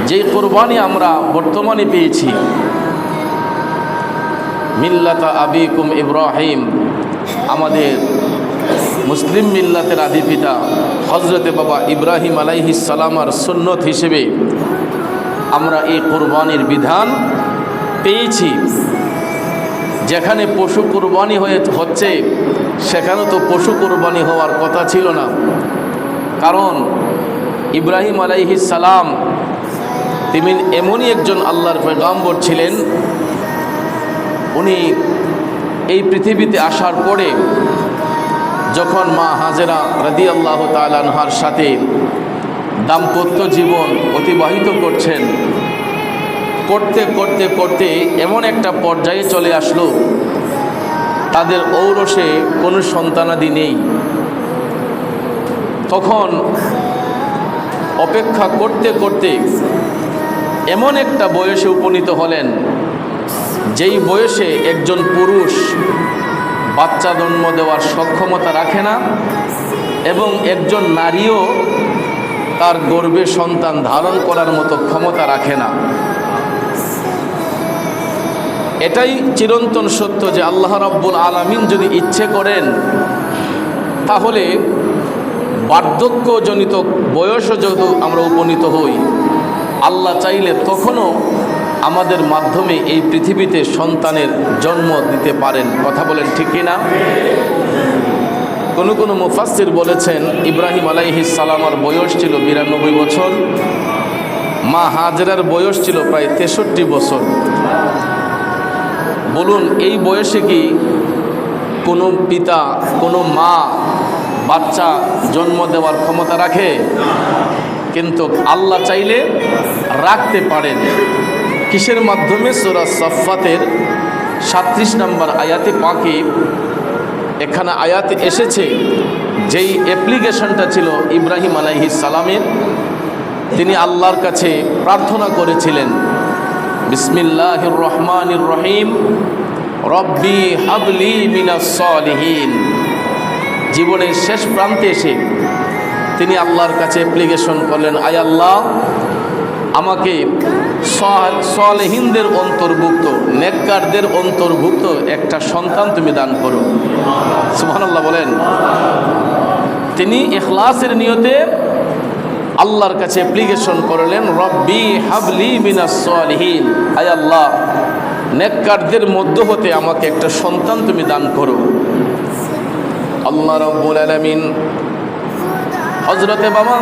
যেই কোরবানি আমরা বর্তমানে পেয়েছি, মিল্লাতা আবিকুম ইব্রাহিম, আমাদের মুসলিম মিল্লাতের আদি পিতা হজরতে বাবা ইব্রাহিম আলাইহিস সালামার সুন্নত হিসেবে আমরা এই কোরবানির বিধান পেয়েছি। যেখানে পশু কোরবানি হচ্ছে সেখানে তো পশু কোরবানি হওয়ার কথা ছিল না, কারণ ইব্রাহিম আলাইহিস সালাম তিনি এমনই একজন আল্লাহর পয়গম্বর ছিলেন, উনি এই পৃথিবীতে আসার পরে যখন মা হাজেরা রাদিয়াল্লাহু তাআলা আনহার সাথে দাম্পত্য জীবন অতিবাহিত করছেন, করতে করতে করতে এমন একটা পর্যায়ে চলে আসলো তাদের ঔরসে কোনো সন্তানাদি নেই। তখন অপেক্ষা করতে করতে এমন একটা বয়সে উপনীত হলেন, যেই বয়সে একজন পুরুষ বাচ্চা জন্ম দেওয়ার সক্ষমতা রাখে না এবং একজন নারীও তার গর্ভে সন্তান ধারণ করার মতো ক্ষমতা রাখে না। এটাই চিরন্তন সত্য যে আল্লাহ রাব্বুল আলামিন যদি ইচ্ছে করেন তাহলে বার্ধক্যজনিত বয়সও যদি আমরা উপনীত হই, আল্লাহ চাইলে তখনও আমাদের মাধ্যমে এই পৃথিবীতে সন্তানের জন্ম দিতে পারেন। কথা বলেন ঠিক কিনা? কোনো মুফাসসির বলেছেন ইব্রাহিম আলাইহিস সালামের বয়স ছিল 92 বছর, মা হাজেরার বয়স ছিল প্রায় 63 বছর। বলুন, এই বয়সে কি কোনো পিতা কোনো মা বাচ্চা জন্ম দেওয়ার ক্ষমতা রাখে? কিন্তু আল্লাহ চাইলে রাখতে পারেন। কিসের মাধ্যমে? সূরা সাফফাতের 37 নম্বর আয়াতে পাকে এখানে আয়াত এসেছে, যেই অ্যাপ্লিকেশনটা ছিল ইব্রাহিম আলাইহিস সালামের, তিনি আল্লাহর কাছে প্রার্থনা করেছিলেন, বিসমিল্লাহির রহমানির রহিম, রব্বি হাবলি মিনাস সলিহিন। জীবনের শেষ প্রান্তে এসে তিনি আল্লাহর কাছে অ্যাপ্লিকেশন করলেন, আয় আল্লাহ, আমাকে সলিহিনদের অন্তর্ভুক্ত, নেককারদের অন্তর্ভুক্ত একটা সন্তান তুমি দান করো। সুবহানাল্লাহ বলেন। তিনি ইখলাসের নিয়তে আল্লাহর কাছে অ্যাপ্লিকেশন করলেন, রব্বি হাবলি মিনাস সলিহিন, আয় আল্লাহ, নেককারদের মধ্য হতে আমাকে একটা সন্তান তুমি দান করো। আল্লাহ রাব্বুল আলামিন হযরতে বাবা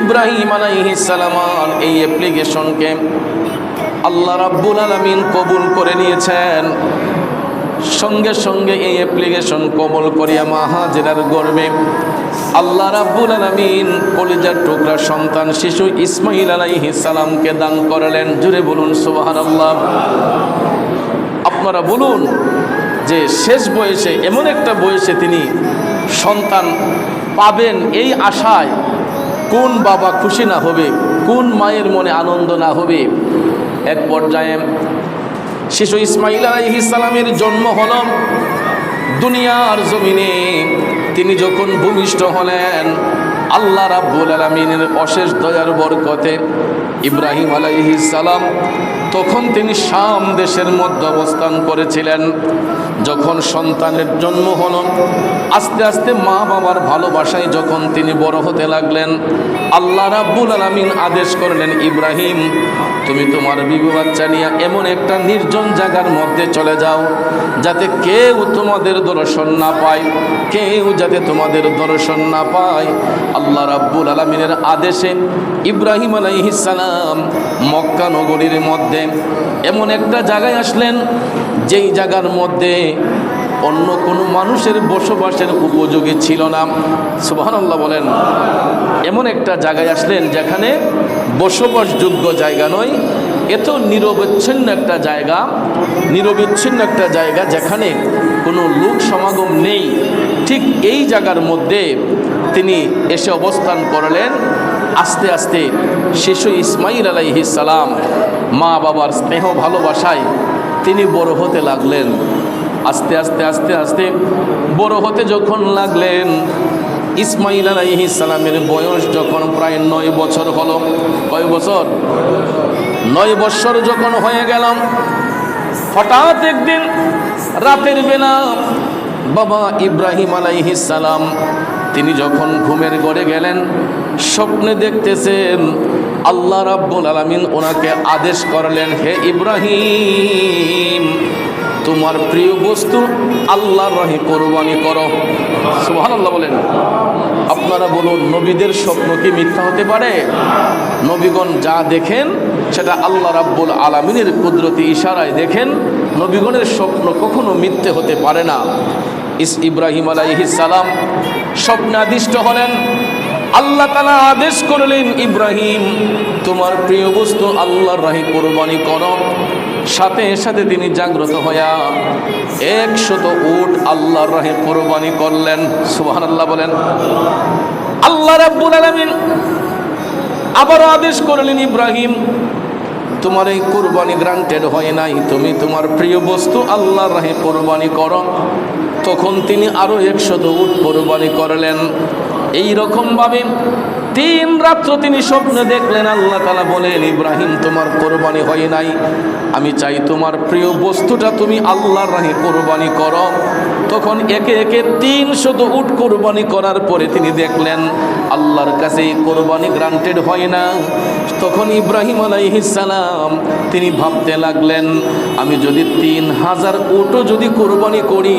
ইব্রাহিম আলাইহিস সালামের এই অ্যাপ্লিকেশনকে আল্লাহ রাব্বুল আলামিন কবুল করে নিয়েছেন। সঙ্গে সঙ্গে এই অ্যাপ্লিকেশন কবুল করিয়া মা হাজেরার গর্ভে আল্লাহ রাব্বুল আলামিন কলিজার টুকরা সন্তান শিশু ইসমাঈল আলাইহিস সালামকে দান করলেন। জুড়ে বলুন সুবহানাল্লাহ। আপনারা বলুন যে শেষ বয়সে, এমন একটা বয়সে তিনি সন্তান পাবেন, এই আশায় কোন বাবা খুশি না হবে, কোন মায়ের মনে আনন্দ না হবে। এক পর্যায়ে শিশু ইসমাঈল আলাইহিস সালামের জন্ম হল দুনিয়ার জমিনে। তিনি যখন ভূমিষ্ঠ হলেন, আল্লাহ রাব্বুল আলামিনের অশেষ দয়ার বরকতে ইব্রাহিম আলাইহিস সালাম তখন তিনি শাম দেশের মধ্যে অবস্থান করেছিলেন। যখন সন্তানের জন্ম হলো, আস্তে আস্তে মা বাবার ভালোবাসায় যখন তিনি বড় হতে লাগলেন, আল্লাহ রাব্বুল আলামিন আদেশ করলেন, ইব্রাহিম, তুমি তোমার বিবি বাচ্চা নিয়ে এমন একটা নির্জন জায়গার মধ্যে চলে যাও, যাতে কেউ তোমাদের দর্শন না পায়, কেউ যাতে তোমাদের দর্শন না পায়। আল্লাহ রাব্বুল আলামিনের আদেশে ইব্রাহিম আলাইহিস সালাম মক্কা নগরীর মধ্যে এমন একটা জায়গায় আসলেন, যেই জায়গার মধ্যে অন্য কোনো মানুষের বসবাসের উপযোগী ছিল না। সুবহানাল্লাহ বলেন। এমন একটা জায়গায় আসলেন যেখানে বসবাসযোগ্য জায়গা নয়, এত নিরবচ্ছিন্ন একটা জায়গা, নিরবিচ্ছিন্ন একটা জায়গা যেখানে কোনো লোক সমাগম নেই। ঠিক এই জায়গার মধ্যে তিনি এসে অবস্থান করলেন। আস্তে আস্তে শিশু ইসমাঈল আলাইহিস সালাম মা বাবার স্নেহ ভালোবাসায় তিনি বড় হতে লাগলেন। আস্তে আস্তে আস্তে আস্তে বড় হতে যখন লাগলেন, ইসমাইল আলাইহিস সালামের বয়স যখন প্রায় 9 বছর হলো, কয় বছর? 9 বছর যখন হয়ে গেল, হঠাৎ একদিন রাতের বেলা বাবা ইব্রাহিম আলাইহিস সালাম তিনি যখন ঘুমের ঘরে গেলেন, স্বপ্নে দেখতেছেন আল্লাহ রাব্বুল আলামিন ওনাকে আদেশ করলেন, হে ইব্রাহিম, তোমার প্রিয় বস্তু আল্লাহর রাহে কোরবানি করো। সুবহানাল্লাহ বলেন। আপনারা বলুন, নবীদের স্বপ্ন কি মিথ্যা হতে পারে? নবীগণ যা দেখেন সেটা আল্লাহ রাব্বুল আলামিনের কুদরতি ইশারায় দেখেন। নবীগণের স্বপ্ন কখনো মিথ্যে হতে পারে না। ইব্রাহিম আলাইহিস সালাম স্বপ্নাদিষ্ট হলেন। আল্লাহ তাআলা আদেশ করলেন, ইব্রাহিম, তোমার প্রিয় বস্তু আল্লাহর রাহে কোরবানি করো। সাথে সাথে তিনি জাগ্রত হইয়া 100 উট আল্লাহর রাহে কোরবানি করলেন। সুবহানাল্লাহ বলেন। আল্লাহ রাব্বুল আলামিন আবার আদেশ করলেন, ইব্রাহিম, তোমার এই কোরবানি গ্রান্টেড হয় নাই, তুমি তোমার প্রিয় বস্তু আল্লাহর রাহে কোরবানি করো। তখন তিনি আরো 100 উট কোরবানি করলেন। এই রকম ভাবে 3 রাত্র তিনি স্বপ্নে দেখলেন। আল্লাহ তাআলা বলেন, ইব্রাহিম, তোমার কোরবানি হয় নাই, আমি চাই তোমার প্রিয় বস্তুটা তুমি আল্লাহর রাহে কোরবানি করো। তখন একে একে 300 উট কোরবানি করার পরে তিনি দেখলেন আল্লাহর কাছে কোরবানি গ্রান্টেড হয় না। তখন ইব্রাহিম আলাইহিস সালাম তিনি ভাবতে লাগলেন, আমি যদি 3000 উটও যদি কোরবানি করি,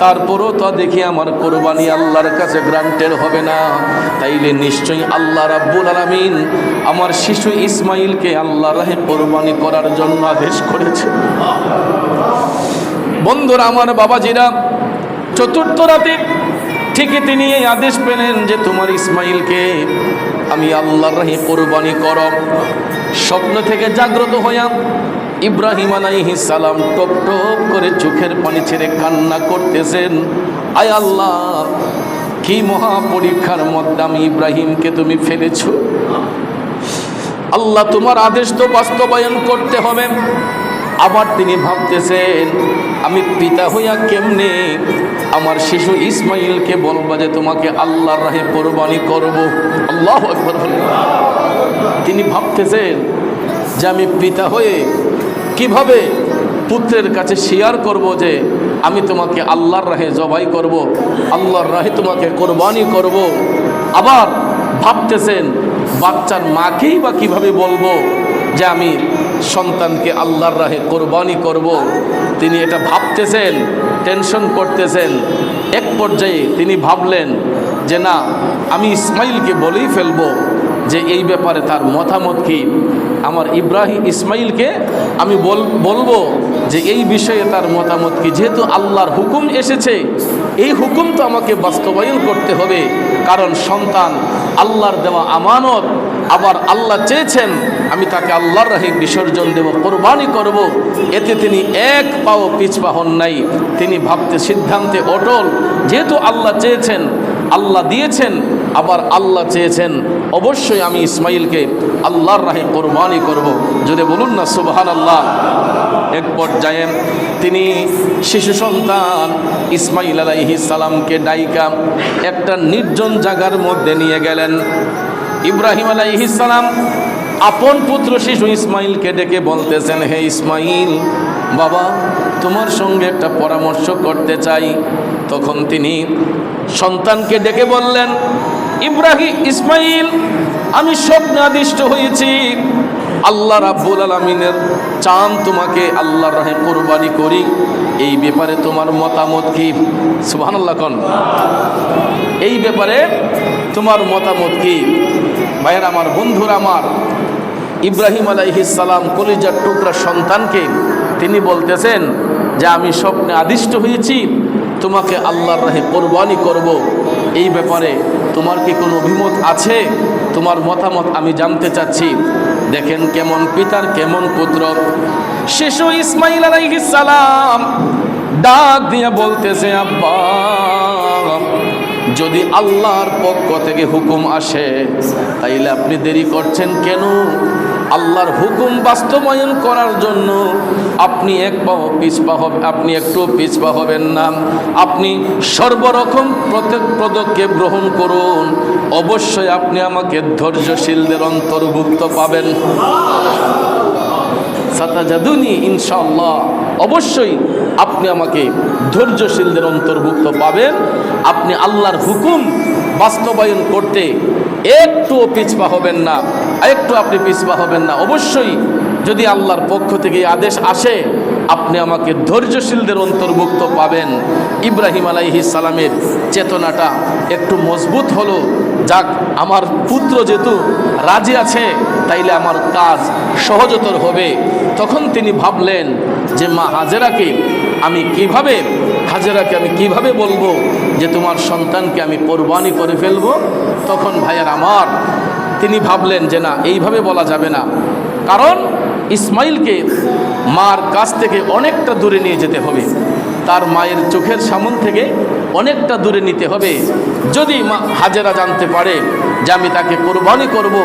তারপরও তো দেখি আমার কোরবানি আল্লাহর কাছে গ্রান্টেড হবে না। তাইলে নিশ্চয়ই আল্লাহ রাব্বুল আলামিন আমার শিশু ইসমাইলকে আল্লাহর রাহে কোরবানি করার জন্য আদেশ করেছে। বন্ধুরা আমার, বাবাজিরা, 4র্থ রাতে ঠিকই তিনি এই আদেশ পেলেন যে তোমার ইসমাইলকে আমি আল্লাহর রাহে কোরবানি করো। স্বপ্ন থেকে জাগ্রত হইয়া ইব্রাহিম আলাইহিস সালাম টপ টপ করে চোখের পানি ছেড়ে কান্না করতেছেন, আয় আল্লাহ, কি মহা পরীক্ষার মধ্যে আমি ইব্রাহিমকে তুমি ফেলেছো। আল্লাহ, তোমার আদেশ তো বাস্তবায়ন করতে হবে। আবার তিনি ভাবতেছেন, আমি পিতা হইয়া কেমনে আমার শিশু ইসমাইলকে বলবো যে তোমাকে আল্লাহর রাহে কোরবানি করব। আল্লাহু আকবার। তিনি ভাবতেছেন যে আমি পিতা হয়ে কিভাবে পুত্রের কাছে শেয়ার করব যে আমি তোমাকে আল্লাহর রাহে জবাই করব, আল্লাহর রাহে তোমাকে কোরবানি করব। আবার ভাবতেছেন বাচ্চার মাকেই বা কিভাবে বলবো যে আমি সন্তানকে আল্লাহর রাহে কোরবানি করব। তিনি এটা ভাবতেছেন, টেনশন করতেছেন। এক পর্যায়ে তিনি ভাবলেন যে না, আমি ইসমাইলকে বলেই ফেলবো যে এই ব্যাপারে তার মতামত কি। আমার ইসমাইলকে আমি বলবো যে এই বিষয়ে তার মতামত কি। যেহেতু আল্লাহর হুকুম এসেছে, এই হুকুম তো আমাকে বাস্তবায়ন করতে হবে, কারণ সন্তান আল্লাহর দেওয়া আমানত। আবার আল্লাহ চেয়েছেন আমি তাকে আল্লাহর রাহে বিসর্জন দেব, কোরবানি করব। এতে তিনি এক পাও পিছপা হন নাই। তিনি ভাবতে সিদ্ধান্তে অটল। যেহেতু আল্লাহ চেয়েছেন, আল্লাহ দিয়েছেন, আবার আল্লাহ চেয়েছেন, অবশ্যই আমি ইসমাইলকে আল্লাহর রাহে কোরবানি করব। যদি বলুন না সুবহানাল্লাহ। এক পর্যায়ে তিনি শিশু সন্তান ইসমাইল আলাইহিস সালামকে ডাইকা একটা নির্জন জায়গার মধ্যে নিয়ে গেলেন। ইব্রাহিম আলাইহিস সালাম আপন পুত্র শিশু ইসমাইলকে ডেকে বলতেছেন, হে ইসমাইল, বাবা, তোমার সঙ্গে একটা পরামর্শ করতে চাই। তখন তিনি সন্তানকে ডেকে বললেন, ইসমাইল, আমি স্বপ্নাদিষ্ট হয়েছি, আল্লাহ রাব্বুল আলামিনের চান তোমাকে আল্লাহর রাহে কোরবানি করি। এই ব্যাপারে তোমার মতামত কি? সুবহানাল্লাহ কোন। এই ব্যাপারে তোমার মতামত কি? ভাইয়ের আমার, বন্ধুরা আমার, ইব্রাহিম আলাইহিস সালাম কলিজার টুকরা সন্তানকে তিনি বলতেছেন যে আমি স্বপ্নে আদিষ্ট হয়েছি, তোমাকে আল্লাহর রাহে কোরবানি করব। এই ব্যাপারে তোমার কি কোনো অভিমত আছে? তোমার মতামত আমি জানতে চাচ্ছি। দেখেন কেমন পিতার কেমন পুত্র। শিশু ইসমাইল আলাইহিস সালাম ডাক দিয়ে বলতেছে, আব্বা, যদি আল্লাহর পক্ষ থেকে হুকুম আসে তাইলে আপনি দেরি করছেন কেন? আল্লাহর হুকুম বাস্তবায়ন করার জন্য আপনি এক পাও পিছপা হবে, আপনি একটু পিছপা হবেন না। আপনি সর্বরকম প্রত্যেক পদক্ষেপ গ্রহণ করুন, অবশ্যই আপনি আমাকে ধৈর্যশীলদের অন্তর্ভুক্ত পাবেন। সাতাজাদুনি ইনশাআল্লাহ, অবশ্যই আপনি আমাকে ধৈর্যশীলদের অন্তর্ভুক্ত পাবেন। আপনি আল্লাহর হুকুম বাস্তবায়ন করতে একটুও পিছপা হবেন না, একটু আপনি পিছপা হবেন না। অবশ্যই যদি আল্লাহর পক্ষ থেকে আদেশ আসে, আপনি আমাকে ধৈর্যশীলদের অন্তর্ভুক্ত পাবেন। ইব্রাহিম আলাইহিস সালামের চেতনাটা একটু মজবুত হলো, যাক আমার পুত্র যেহেতু রাজি আছে, তাইলে আমার কাজ সহজতর হবে। তখন তিনি ভাবলেন যে মা হাজেরাকে আমি কিভাবে বলবো যে তোমার সন্তানকে আমি কোরবানি করে ফেলবো। তখন ভাইয়ার আমার তিনি ভাবলেন যে না, এইভাবে বলা যাবে না, কারণ ইসমাইলকে মার কাছ থেকে অনেকটা দূরে নিয়ে যেতে হবে, তার মায়ের চোখের সামনে থেকে অনেকটা দূরে নিতে হবে। যদি মা হাজেরা জানতে পারে যে আমি তাকে কোরবানি করব,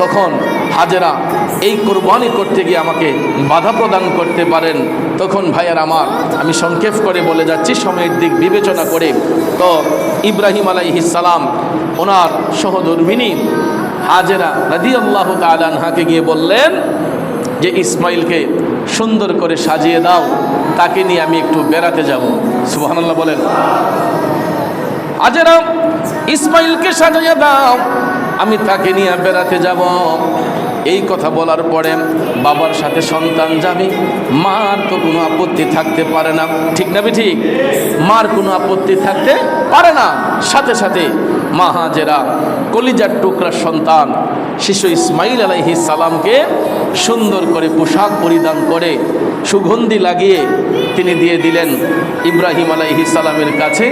তখন হাজেরা এই কোরবানি করতে গিয়ে আমাকে বাধা প্রদান করতে পারেন। তখন ভাইয়ার আমার আমি সংক্ষেপ করে বলে যাচ্ছি সময়ের দিক বিবেচনা করে। তো ইব্রাহিম আলাইহিস সালাম ওনার সহধর্মিনী হাজেরা রাদিয়াল্লাহু তাআলা আনহাকে গিয়ে বললেন যে ইসমাইলকে সুন্দর করে সাজিয়ে দাও, তাকে নিয়ে আমি একটু বেড়াতে যাব। সুবহানাল্লাহ বলেন। হাজেরা ইসমাইলকে সাজিয়ে দাও, আমি তাকে নিয়ে বেড়াতে যাব। এই কথা বলার পরে বাবার সাথে সন্তান যাবে, মার তো কোনো আপত্তি থাকতে পারে না, ঠিক না ঠিক? মার কোনো আপত্তি থাকতে পারে না। সাথে সাথে মা হাজেরা কলিজার টুকরার সন্তান শিশু ইসমাইল আলাইহিস সালামকে সুন্দর করে পোশাক পরিধান করে সুগন্ধি লাগিয়ে তিনি দিয়ে দিলেন ইব্রাহিম আলাইহিস সালামের কাছে,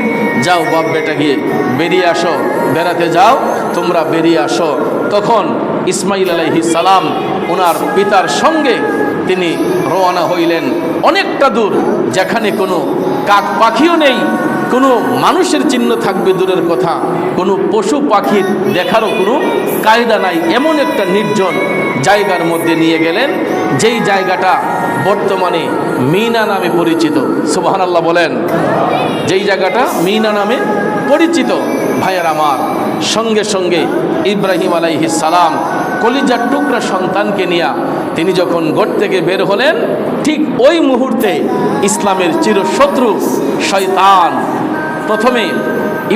যাও বাপ বেটা গিয়ে বেরিয়ে আসো, বেড়াতে যাও, তোমরা বেরিয়ে আসো। তখন ইসমাইল আলাইহিস সালাম ওনার পিতার সঙ্গে তিনি রওনা হইলেন অনেকটা দূর, যেখানে কোনো কাক পাখিও নেই, কোনো মানুষের চিহ্ন থাকবে দূরের কথা, কোনো পশু পাখি দেখারও কোনো কায়দা নাই, এমন একটা নির্জন জায়গার মধ্যে নিয়ে গেলেন, যেই জায়গাটা বর্তমানে মিনা নামে পরিচিত। সুবহানাল্লাহ বলেন। যেই জায়গাটা মিনা নামে পরিচিত। ভাইয়ার আমার, সঙ্গে সঙ্গে ইব্রাহিম আলাইহিস সালাম কলিজার টুকরা সন্তানকে নিয়ে তিনি যখন ঘর থেকে বের হলেন, ঠিক ওই মুহূর্তে ইসলামের চিরশত্রু শয়তান প্রথমে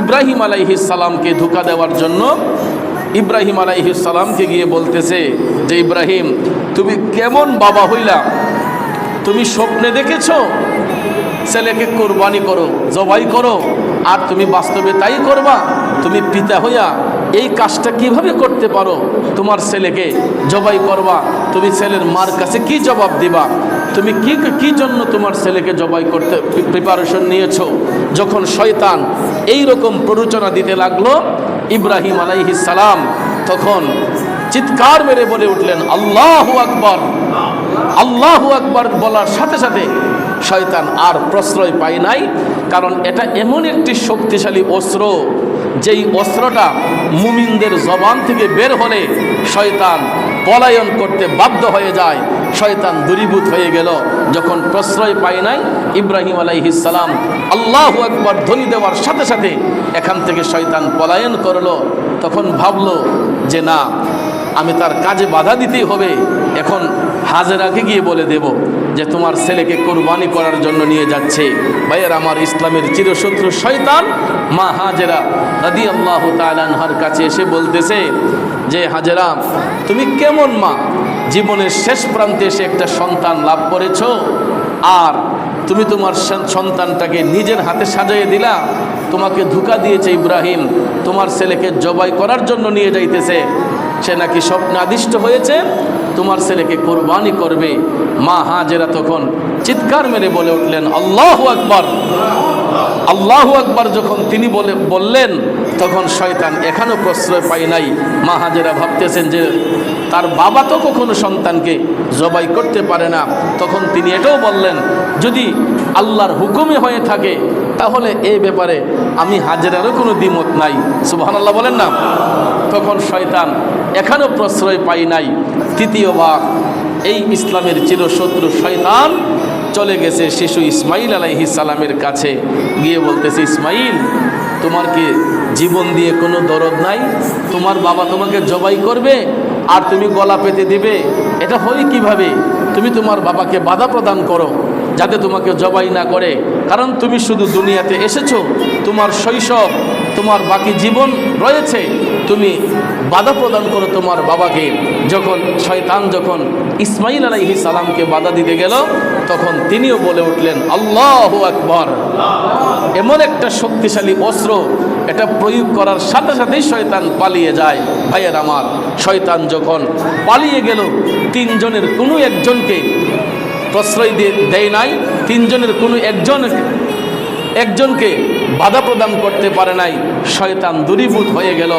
ইব্রাহিম আলাইহিস সালামকে ধোঁকা দেওয়ার জন্য ইব্রাহিম আলাইহিস সালামকে গিয়ে বলতেছে যে ইব্রাহিম, তুমি কেমন বাবা হইলা? তুমি স্বপ্নে দেখেছো ছেলেকে কোরবানি করো, জবাই করো, আর তুমি বাস্তবে তাই করবা? তুমি পিতা হইয়া এই কাজটা কিভাবে করতে পারো? তোমার ছেলেকে জবাই করবা, তুমি ছেলের মার কাছে কি জবাব দিবা? তুমি কি জন্য তোমার ছেলেকে জবাই করতে প্রিপারেশন নিয়েছো? যখন শয়তান এই রকম প্ররোচনা দিতে লাগলো, ইব্রাহিম আলাইহিস সালাম তখন চিৎকার মেরে বলে উঠলেন আল্লাহু আকবার। আল্লাহু আকবার বলার সাথে সাথে শয়তান আর প্রশ্রয় পায় নাই, কারণ এটা এমন একটি শক্তিশালী অস্ত্র, যেই অস্ত্রটা মুমিনদের জবান থেকে বের হলে শয়তান পলায়ন করতে বাধ্য হয়ে যায়, শয়তান দূরীভূত হয়ে গেল। যখন প্রশ্রয় পায় নাই, ইব্রাহিম আলাইহিস সালাম আল্লাহু আকবার ধ্বনি দেওয়ার সাথে সাথে এখান থেকে শয়তান পলায়ন করলো। তখন ভাবলো যে না, আমি তার কাজে বাধা দিতেই হবে। এখন হাজেরাকে গিয়ে বলে দেব যে তোমার ছেলেকে কোরবানি করার জন্য নিয়ে যাচ্ছে। ভাইয়ের আমার, ইসলামের চিরশত্রু শয়তান মা হাজেরা রাদিয়াল্লাহু তাআলা আনহার কাছে এসে বলতেছে যে হাজেরা, তুমি কেমন মা? জীবনের শেষ প্রান্তে এসে একটা সন্তান লাভ করেছো, আর তুমি তোমার সন্তানটাকে নিজের হাতে সাজিয়ে দিলা। তোমাকে ধোঁকা দিয়েছে ইব্রাহিম, তোমার ছেলেকে জবাই করার জন্য নিয়ে যাইতেছে। সে নাকি স্বপ্নে আদিষ্ট হয়েছে তোমার ছেলেকে কোরবানি করবে। মা হাজেরা তখন চিৎকার মেরে বলে উঠলেন আল্লাহু আকবার। আল্লাহু আকবার যখন তিনি বললেন, তখন শয়তান এখনও প্রশ্রয় পায় নাই। মা হাজেরা ভাবতেছেন যে তার বাবা তো কখনো সন্তানকে জবাই করতে পারে না। তখন তিনি এটাও বললেন, যদি আল্লাহর হুকুমে হয়ে থাকে তাহলে এই ব্যাপারে আমি হাজেরারও কোনো দ্বিমত নাই। সুবহানাল্লাহ বলেন না। তখন শয়তান এখানেও প্রশ্রয় পাই নাই। তৃতীয়বার এই ইসলামের চিরশত্রু শয়তান চলে গেছে শিশু ইসমাইল আলাইহিস সালামের কাছে, গিয়ে বলতেছে, ইসমাইল, তোমার কি জীবন দিয়ে কোনো দরদ নাই? তোমার বাবা তোমাকে জবাই করবে আর তুমি গলা পেতে দিবে? এটা হয় কিভাবে? তুমি তোমার বাবাকে বাধা প্রদান করো যাতে তোমাকে জবাই না করে, কারণ তুমি শুধু দুনিয়াতে এসেছো, তোমার শৈশব, তোমার বাকি জীবন রয়েছে, তুমি বাধা প্রদান করো তোমার বাবাকে। যখন শয়তান যখন ইসমাইল আলাইহিস সালামকে বাধা দিতে গেল, তখন তিনিও বলে উঠলেন, আল্লাহু আকবার। এমন একটা শক্তিশালী অস্ত্র, এটা প্রয়োগ করার সাথে সাথেই শয়তান পালিয়ে যায়। ভাইয়ের আমার, শয়তান যখন পালিয়ে গেল, তিনজনের কোনো একজনকে প্রশ্রয় দেয় নাই, তিনজনের কোনো একজনকে বাধা প্রদান করতে পারে নাই। শয়তান দূরীভূত হয়ে গেল।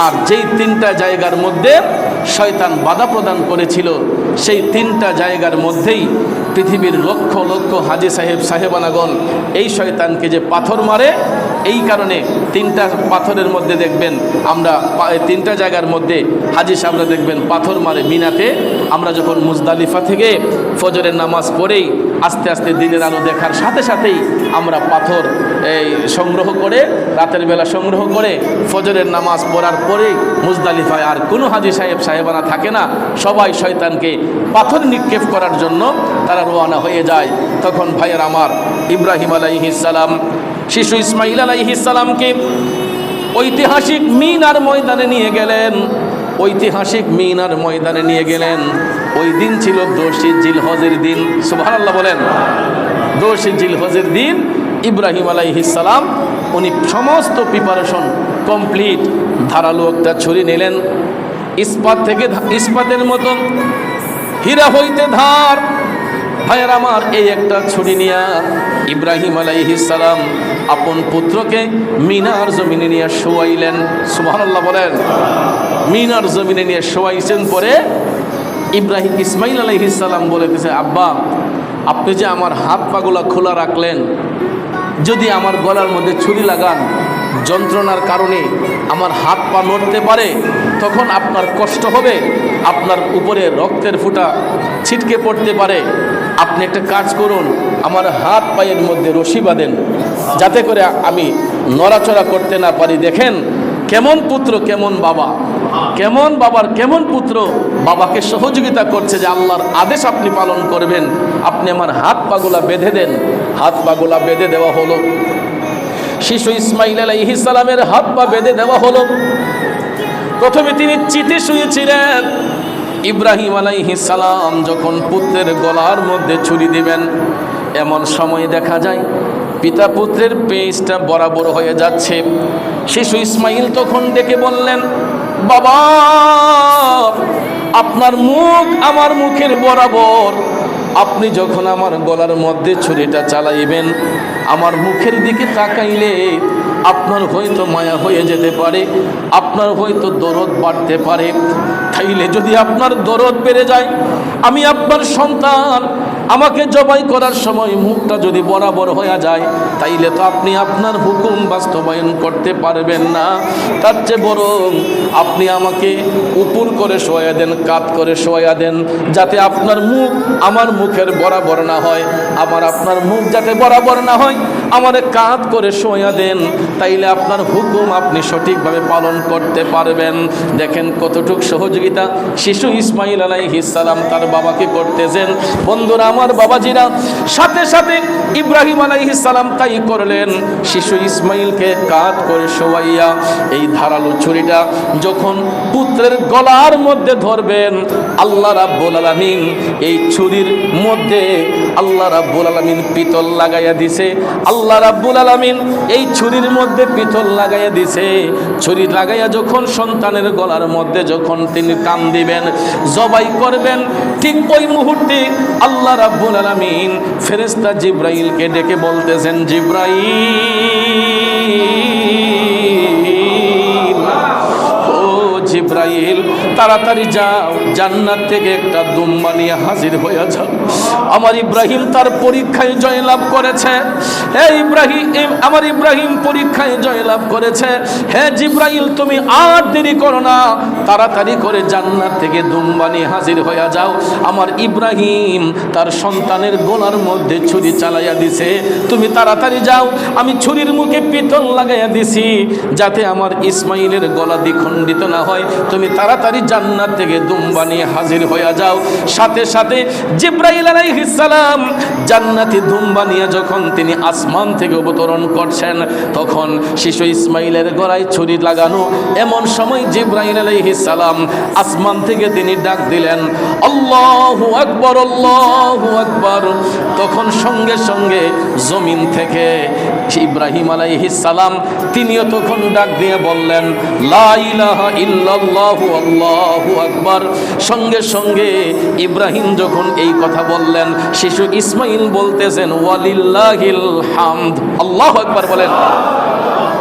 আর যেই তিনটা জায়গার মধ্যে শয়তান বাধা প্রদান করেছিল, সেই তিনটা জায়গার মধ্যেই পৃথিবীর লক্ষ লক্ষ হাজী সাহেবানাগণ এই শয়তানকে যে পাথর মারে, এই কারণে তিনটা পাথরের মধ্যে দেখবেন আমরা, তিনটা জায়গার মধ্যে হাজী সাহেবরা দেখবেন পাথর মারে মিনাতে। আমরা যখন মুজদালিফা থেকে ফজরের নামাজ পড়েই আস্তে আস্তে দিনের আলো দেখার সাথে সাথেই আমরা পাথর সংগ্রহ করে, রাতের বেলা সংগ্রহ করে ফজরের নামাজ পড়ার পরেই মুজদালিফায় আর কোনো হাজী সাহেবানা থাকে না, সবাই শয়তানকে পাথর নিক্ষেপ করার জন্য তারা রওনা হয়ে যায়। তখন ভাইয়ের আমার, ইব্রাহিম আলাইহিস সালাম শিশু ইসমাইল আলাইহিস সালামকে ঐতিহাসিক মিনার ময়দানে নিয়ে গেলেন। ঐতিহাসিক মিনার ময়দানে নিয়ে গেলেন। ওই দিন ছিল 10 জিলহজের দিন। সুবহানাল্লাহ বলেন। 10 জিলহজের দিন ইব্রাহিম আলাইহিস সালাম উনি সমস্ত প্রিপারেশন কমপ্লিট। ধারালো একটা ছুরি নিলেন, ইস্পাতের মতো হীরা হইতে ধার। ভাইয়ের আমার, এই একটা ছুরি নিয়ে ইব্রাহিম আলাইহিস সালাম আপন পুত্রকে মিনার জমিনে নিয়ে শোয়াইলেন। সুবহানাল্লাহ বলেন। মিনার জমিনে নিয়ে শোয়াইছেন পরে ইসমাইল আলাইহিস সালাম বলেছে, আব্বা, আপনি যে আমার হাত পাগুলা খোলা রাখলেন, যদি আমার গলার মধ্যে ছুরি লাগান, যন্ত্রণার কারণে আমার হাত পা নড়তে পারে, তখন আপনার কষ্ট হবে, আপনার উপরে রক্তের ফোঁটা ছিটকে পড়তে পারে। আপনি একটা কাজ করুন, আমার হাত পায়ের মধ্যে রশি বাঁধেন, যাতে করে আমি নড়াচড়া করতে না পারি। দেখেন কেমন পুত্র, কেমন বাবা, কেমন বাবার কেমন পুত্র বাবাকে সহযোগিতা করছে যে আল্লাহর আদেশ আপনি পালন করবেন, আপনি আমার হাত পাগুলা বেঁধে দেন। হাত পাগুলা বেঁধে দেওয়া হলো। শিশু ইসমাইল আলাইহিস সালামের হাত পা বেঁধে দেওয়া হলো। প্রথমে তিনি চিতে শুয়েছিলেন। ইব্রাহিম আলাইহিস সালাম যখন পুত্রের গলার মধ্যে ছুরি দিবেন, এমন সময় দেখা যায় পিতা পুত্রের পেজটা বরাবর হয়ে যাচ্ছে। শিশু ইসমাইল তখন ডেকে বললেন, বাবা, আপনার মুখ আমার মুখের বরাবর, আপনি যখন আমার গলার মধ্যে ছুরিটা চালাইবেন, আমার মুখের দিকে তাকাইলে আপনার হয়তো মায়া হয়ে যেতে পারে, আপনার হয়তো দরদ বাড়তে পারে। তাইলে যদি আপনার দরদ বেড়ে যায়, আমি আপনার সন্তান, আমাকে জবাই করার সময় মুখটা যদি বরাবর হয়ে যায়, তাইলে তো আপনি আপনার হুকুম বাস্তবায়ন করতে পারবেন না। তার চেয়ে বরং আপনি আমাকে উপর করে শোয়া দেন, কাত করে শোয়া দেন, যাতে আপনার মুখ আমার মুখের বরাবর না হয়, আপনার মুখ যাতে বরাবর না হয়, আমারে কাত করে শোয়া দেন, তাইলে আপনার হুকুম আপনি সঠিকভাবে পালন করতে পারবেন। দেখেন কতটুক সহযোগিতা শিশু ইসমাইল আলাইহিস সালাম তার বাবাকে করতেছেন। বন্ধুরা আমার, বাবাজিরা, সাথে সাথে ইব্রাহিম আলাইহিস সালাম তাই করলেন। শিশু ইসমাইলকে কাত করে শোয়াইয়া এই ধারালো ছুরিটা যখন পুত্রের গলার মধ্যে ধরবেন, আল্লাহ রাব্বুল আলামিন এই ছুরির মধ্যে আল্লাহ রাব্বুল আলামিন পিতল লাগাইয়া দিছে। আল্লাহ রাব্বুল আলামিন এই ছুরির মধ্যে পিতল লাগাইয়া দিছে। ছুরি লাগাইয়া যখন সন্তানের গলার মধ্যে যখন তিনি টান দিবেন, জবাই করবেন, ঠিক ওই মুহূর্তে আল্লাহ রাব্বুল আলামিন ফেরেশতা জিবরাইলকে ডেকে বলতেছেন, জিবরাইল, ও জিবরাইল, তাড়াতাড়ি যাও, জান্নাত থেকে একটা দুম্বা নিয়ে হাজির হয়ে যাও। আমার ইব্রাহিম তার পরীক্ষায় জয়লাভ করেছে। হে ইব্রাহিম, আমার ইব্রাহিম পরীক্ষায় জয়লাভ করেছে। হে জিব্রাইল, তুমি আর দেরি করো না, তাড়াতাড়ি করে জান্নাত থেকে দুম্বা নিয়ে হাজির হয়ে যাও। আমার ইব্রাহিম তার সন্তানের গলার মধ্যে ছুরি চালাইয়া দিছে, তুমি তাড়াতাড়ি যাও, আমি ছুরির মুখে পিতল লাগাইয়া দিছি যাতে আমার ইসমাইলের গলা দ্বিখণ্ডিত না হয়, তুমি তাড়াতাড়ি জান্নাত থেকে দুম্বা নিয়ে হাজির হয়ে যাও। সাথে সাথে জিব্রাইল আলাইহিস সালাম জান্নাতি দুম্বা নিয়ে যখন তিনি আসমান থেকে অবতরণ করছেন, তখন শিশু ইসমাইলের গলায় ছুরি লাগানো। এমন সময় জিব্রাইল আলাইহিস সালাম আসমান থেকে তিনি ডাক দিলেন, আল্লাহু আকবার, আল্লাহু আকবার। তখন সঙ্গে সঙ্গে জমিন থেকে ইব্রাহিম আলাইহিস সালাম তিনিও তখন ডাক দিয়ে বললেন, লা ইলাহা ইল্লাল্লাহু আল্লাহু আকবার। সঙ্গে সঙ্গে ইব্রাহিম যখন এই কথা বললেন, শিশু ইসমাইল বলতেছেন, ওয়ালিল্লাহিল হামদ, আল্লাহু আকবার বলেন।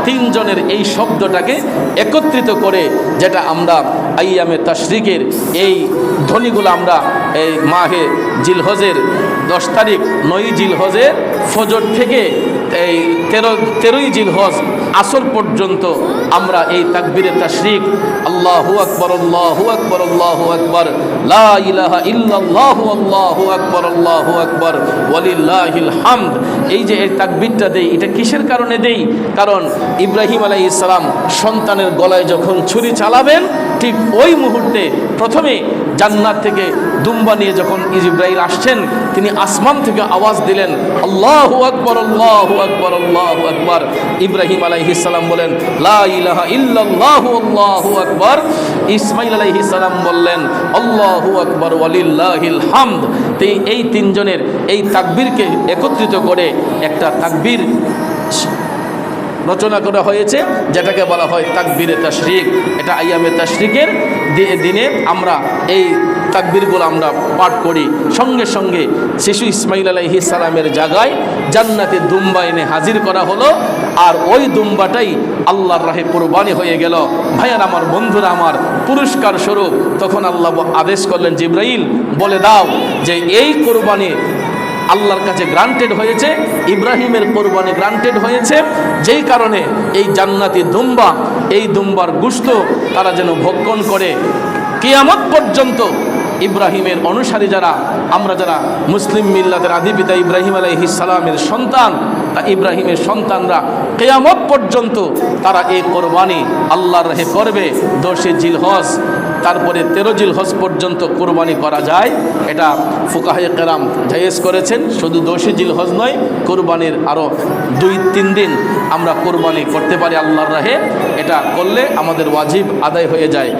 তিনজনের এই শব্দটাকে একত্রিত করে, যেটা আমরা আইয়ামে তাশরিকের এই ধ্বনিগুলো আমরা এই মাহে জিলহজের 10 তারিখ 9 জিলহজের ফজর থেকে এই 13ই জিলহজ আসর পর্যন্ত আমরা এই তাকবীরে তাশরিক, আল্লাহু আকবার, আল্লাহু আকবার, আল্লাহু আকবার, লা ইলাহা ইল্লাল্লাহু, আল্লাহু আকবার, আল্লাহু আকবার, ওয়ালিল্লাহিল হামদ, এই যে এই তাকবীরটা দেই, এটা কিসের কারণে দেই? কারণ ইব্রাহিম আলাইহিস সালাম সন্তানের গলায় যখন ছুরি চালাবেন, ঠিক ওই মুহূর্তে প্রথমে জান্নাত থেকে দুম্বা নিয়ে যখন জিব্রাইল আসছেন, তিনি আসমান থেকে আওয়াজ দিলেন, আল্লাহু আকবার, আল্লাহু আকবার, আল্লাহু আকবার। ইব্রাহিম আলাইহিস সালাম বলেন, লা ইলাহা ইল্লাল্লাহু, আল্লাহু আকবার। ইসমাইল আলাইহিস সালাম বললেন, আল্লাহু আকবার, ওয়ালিল্লাহিল হামদ। এই তিনজনের এই তাকবীরকে একত্রিত করে একটা তাকবীর রচনা করা হয়েছে, যেটাকে বলা হয় তাকবীরে তাশরিক। এটা আইয়ামে তাশরিকের দিনে আমরা এই তাকবীরগুলো আমরা পাঠ করি। সঙ্গে সঙ্গে শিশু ইসমাইল আলাইহিস সালামের জায়গায় জান্নাতে দুম্বা এনে হাজির করা হলো, আর ওই দুম্বাটাই আল্লাহর রাহে কুরবানি হয়ে গেল। ভাইয়ার আমার, বন্ধুরা আমার, পুরস্কার স্বরূপ তখন আল্লাহ আদেশ করলেন, জিব্রাইল বলে দাও যে এই কুরবানি আল্লাহর কাছে গ্রান্টেড হয়েছে, ইব্রাহিমের কোরবানি গ্রান্টেড হয়েছে, যেই কারণে এই জান্নাতি দুম্বা, এই দুম্বার গোশত তারা যেন ভক্ষণ করে কিয়ামত পর্যন্ত। ইব্রাহিমের অনুসারী যারা, আমরা যারা মুসলিম মিল্লাতের আদিপিতা ইব্রাহিম আলাইহিস সালামের সন্তান, ইব্রাহিমের সন্তানরা কিয়ামত পর্যন্ত তারা এই কোরবানি আল্লাহর রাহে করবে। 10 জিলহজ, তারপরে 13 জিলহজ পর্যন্ত কোরবানি করা যায়। এটা ফুকাহে কেরাম জায়েজ করেছেন। শুধু 10 জিলহজ নয়, কোরবানির আরও 2-3 দিন আমরা কোরবানি করতে পারি আল্লাহর রাহে। এটা করলে আমাদের ওয়াজিব আদায় হয়ে যায়।